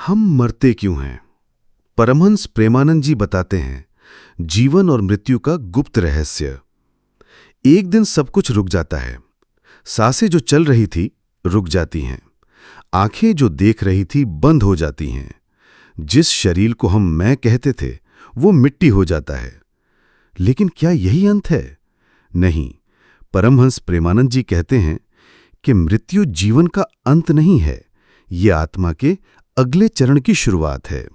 हम मरते क्यों हैं? परमहंस प्रेमानंद जी बताते हैं, जीवन और मृत्यु का गुप्त रहस्य। एक दिन सब कुछ रुक जाता है। सांसें जो चल रही थी रुक जाती हैं। आंखें जो देख रही थी बंद हो जाती हैं। जिस शरीर को हम मैं कहते थे वो मिट्टी हो जाता है। लेकिन क्या यही अंत है? नहीं। परमहंस प्रेमानंद जी कहते हैं कि मृत्यु जीवन का अंत नहीं है, ये आत्मा के अगले चरण की शुरुआत है।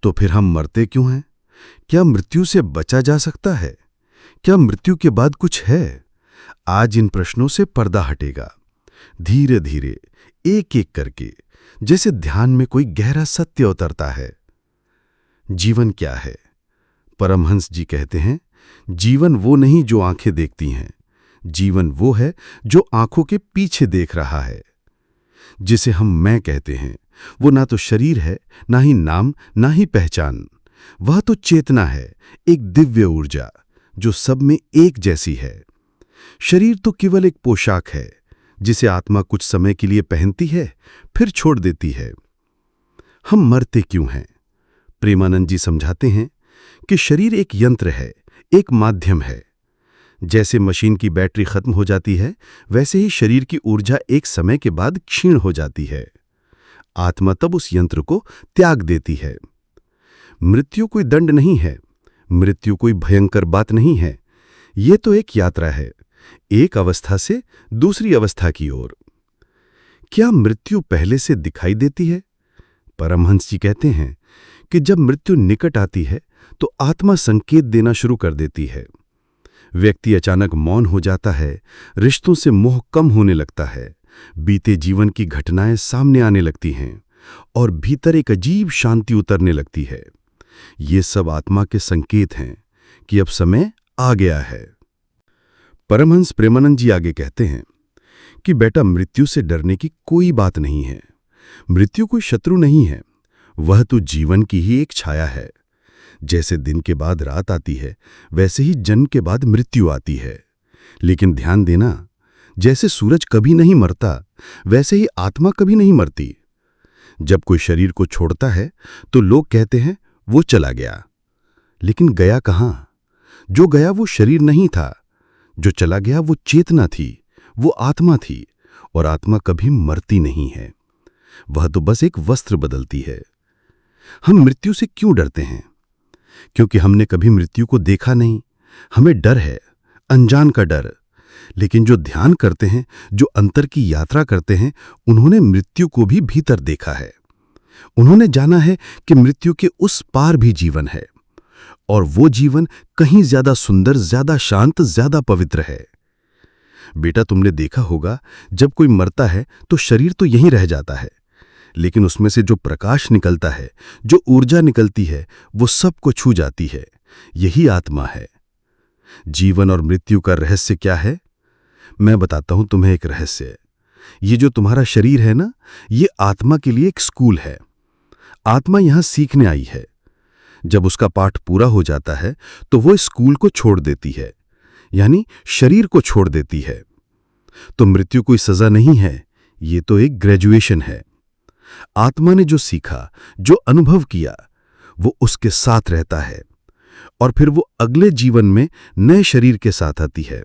तो फिर हम मरते क्यों हैं? क्या मृत्यु से बचा जा सकता है? क्या मृत्यु के बाद कुछ है? आज इन प्रश्नों से पर्दा हटेगा, धीरे धीरे, एक एक करके, जैसे ध्यान में कोई गहरा सत्य उतरता है। जीवन क्या है? परमहंस जी कहते हैं, जीवन वो नहीं जो आंखें देखती हैं। जीवन वो है जो आंखों के पीछे देख रहा है। जिसे हम मैं कहते हैं वो ना तो शरीर है, ना ही नाम, ना ही पहचान। वह तो चेतना है, एक दिव्य ऊर्जा जो सब में एक जैसी है। शरीर तो केवल एक पोशाक है जिसे आत्मा कुछ समय के लिए पहनती है, फिर छोड़ देती है। हम मरते क्यों हैं? प्रेमानंद जी समझाते हैं कि शरीर एक यंत्र है, एक माध्यम है। जैसे मशीन की बैटरी खत्म हो जाती है, वैसे ही शरीर की ऊर्जा एक समय के बाद क्षीण हो जाती है। आत्मा तब उस यंत्र को त्याग देती है। मृत्यु कोई दंड नहीं है, मृत्यु कोई भयंकर बात नहीं है। ये तो एक यात्रा है, एक अवस्था से दूसरी अवस्था की ओर। क्या मृत्यु पहले से दिखाई देती है? परमहंस जी कहते हैं कि जब मृत्यु निकट आती है तो आत्मा संकेत देना शुरू कर देती है। व्यक्ति अचानक मौन हो जाता है, रिश्तों से मोह कम होने लगता है, बीते जीवन की घटनाएं सामने आने लगती हैं और भीतर एक अजीब शांति उतरने लगती है। ये सब आत्मा के संकेत हैं कि अब समय आ गया है। परमहंस प्रेमानंद जी आगे कहते हैं कि बेटा, मृत्यु से डरने की कोई बात नहीं है। मृत्यु कोई शत्रु नहीं है, वह तो जीवन की ही एक छाया है। जैसे दिन के बाद रात आती है, वैसे ही जन्म के बाद मृत्यु आती है। लेकिन ध्यान देना, जैसे सूरज कभी नहीं मरता, वैसे ही आत्मा कभी नहीं मरती। जब कोई शरीर को छोड़ता है तो लोग कहते हैं वो चला गया। लेकिन गया कहां? जो गया वो शरीर नहीं था, जो चला गया वो चेतना थी, वो आत्मा थी। और आत्मा कभी मरती नहीं है, वह तो बस एक वस्त्र बदलती है। हम मृत्यु से क्यों डरते हैं? क्योंकि हमने कभी मृत्यु को देखा नहीं। हमें डर है, अनजान का डर। लेकिन जो ध्यान करते हैं, जो अंतर की यात्रा करते हैं, उन्होंने मृत्यु को भी भीतर देखा है। उन्होंने जाना है कि मृत्यु के उस पार भी जीवन है, और वो जीवन कहीं ज्यादा सुंदर, ज्यादा शांत, ज्यादा पवित्र है। बेटा, तुमने देखा होगा, जब कोई मरता है तो शरीर तो यहीं रह जाता है, लेकिन उसमें से जो प्रकाश निकलता है, जो ऊर्जा निकलती है, वो सबको छू जाती है। यही आत्मा है। जीवन और मृत्यु का रहस्य क्या है? मैं बताता हूं तुम्हें एक रहस्य। ये जो तुम्हारा शरीर है ना, ये आत्मा के लिए एक स्कूल है। आत्मा यहां सीखने आई है। जब उसका पाठ पूरा हो जाता है तो वो स्कूल को छोड़ देती है, यानी शरीर को छोड़ देती है। तो मृत्यु कोई सजा नहीं है, ये तो एक ग्रेजुएशन है। आत्मा ने जो सीखा, जो अनुभव किया, वो उसके साथ रहता है, और फिर वो अगले जीवन में नए शरीर के साथ आती है,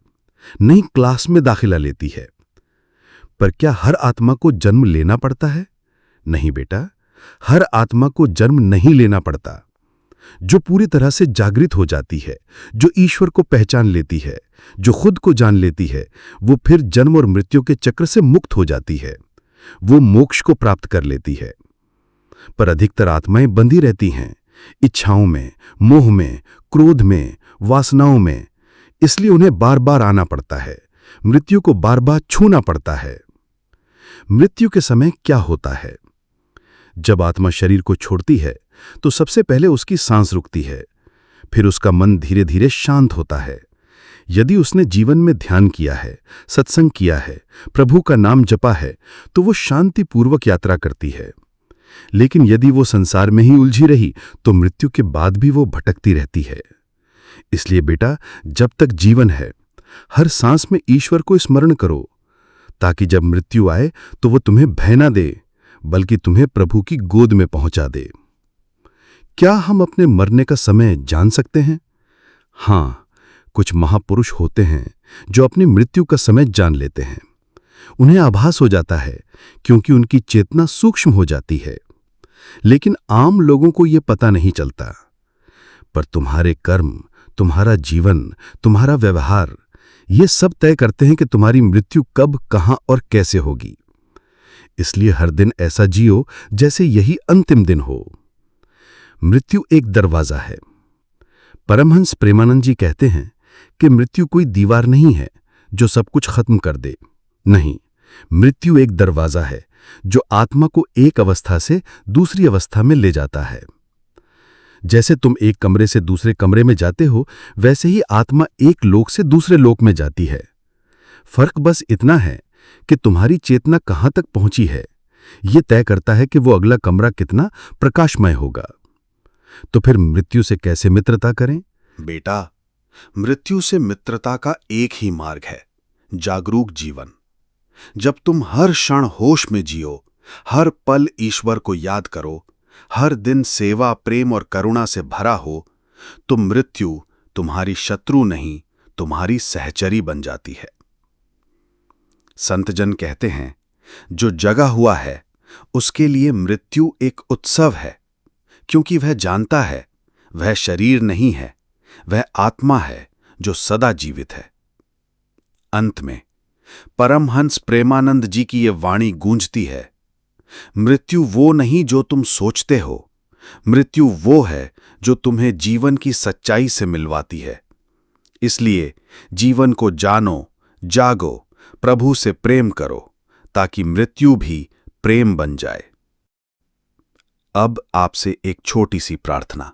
नई क्लास में दाखिला लेती है। पर क्या हर आत्मा को जन्म लेना पड़ता है? नहीं बेटा, हर आत्मा को जन्म नहीं लेना पड़ता। जो पूरी तरह से जागृत हो जाती है, जो ईश्वर को पहचान लेती है, जो खुद को जान लेती है, वो फिर जन्म और मृत्यु के चक्र से मुक्त हो जाती है। वो मोक्ष को प्राप्त कर लेती है। पर अधिकतर आत्माएं बंधी रहती हैं, इच्छाओं में, मोह में, क्रोध में, वासनाओं में। इसलिए उन्हें बार बार आना पड़ता है, मृत्यु को बार बार छूना पड़ता है। मृत्यु के समय क्या होता है? जब आत्मा शरीर को छोड़ती है तो सबसे पहले उसकी सांस रुकती है, फिर उसका मन धीरे धीरे शांत होता है। यदि उसने जीवन में ध्यान किया है, सत्संग किया है, प्रभु का नाम जपा है, तो वो शांतिपूर्वक यात्रा करती है। लेकिन यदि वो संसार में ही उलझी रही तो मृत्यु के बाद भी वो भटकती रहती है। इसलिए बेटा, जब तक जीवन है, हर सांस में ईश्वर को स्मरण करो, ताकि जब मृत्यु आए तो वो तुम्हें भय ना दे, बल्कि तुम्हें प्रभु की गोद में पहुंचा दे। क्या हम अपने मरने का समय जान सकते हैं? हाँ, कुछ महापुरुष होते हैं जो अपनी मृत्यु का समय जान लेते हैं। उन्हें आभास हो जाता है क्योंकि उनकी चेतना सूक्ष्म हो जाती है, लेकिन आम लोगों को यह पता नहीं चलता। पर तुम्हारे कर्म, तुम्हारा जीवन, तुम्हारा व्यवहार, ये सब तय करते हैं कि तुम्हारी मृत्यु कब, कहां और कैसे होगी। इसलिए हर दिन ऐसा जियो जैसे यही अंतिम दिन हो। मृत्यु एक दरवाजा है। परमहंस प्रेमानंद जी कहते हैं कि मृत्यु कोई दीवार नहीं है जो सब कुछ खत्म कर दे। नहीं, मृत्यु एक दरवाजा है जो आत्मा को एक अवस्था से दूसरी अवस्था में ले जाता है। जैसे तुम एक कमरे से दूसरे कमरे में जाते हो, वैसे ही आत्मा एक लोक से दूसरे लोक में जाती है। फर्क बस इतना है कि तुम्हारी चेतना कहां तक पहुंची है, यह तय करता है कि वो अगला कमरा कितना प्रकाशमय होगा। तो फिर मृत्यु से कैसे मित्रता करें? बेटा, मृत्यु से मित्रता का एक ही मार्ग है, जागरूक जीवन। जब तुम हर क्षण होश में जियो, हर पल ईश्वर को याद करो, हर दिन सेवा, प्रेम और करुणा से भरा हो, तो मृत्यु तुम्हारी शत्रु नहीं, तुम्हारी सहचरी बन जाती है। संतजन कहते हैं, जो जगा हुआ है उसके लिए मृत्यु एक उत्सव है, क्योंकि वह जानता है वह शरीर नहीं है, वह आत्मा है जो सदा जीवित है। अंत में परमहंस प्रेमानंद जी की यह वाणी गूंजती है, मृत्यु वो नहीं जो तुम सोचते हो, मृत्यु वो है जो तुम्हें जीवन की सच्चाई से मिलवाती है। इसलिए जीवन को जानो, जागो, प्रभु से प्रेम करो, ताकि मृत्यु भी प्रेम बन जाए। अब आपसे एक छोटी सी प्रार्थना।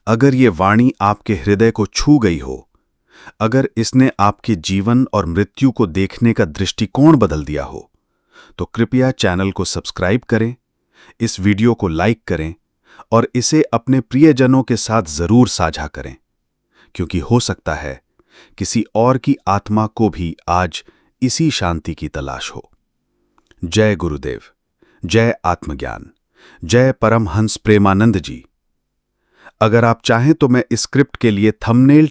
अगर ये वाणी आपके हृदय को छू गई हो, अगर इसने आपके जीवन और मृत्यु को देखने का दृष्टिकोण बदल दिया हो, तो कृपया चैनल को सब्सक्राइब करें, इस वीडियो को लाइक करें और इसे अपने प्रियजनों के साथ जरूर साझा करें, क्योंकि हो सकता है किसी और की आत्मा को भी आज इसी शांति की तलाश हो। जय गुरुदेव, जय आत्मज्ञान, जय परमहंस प्रेमानंद जी। अगर आप चाहें तो मैं इस स्क्रिप्ट के लिए थंबनेल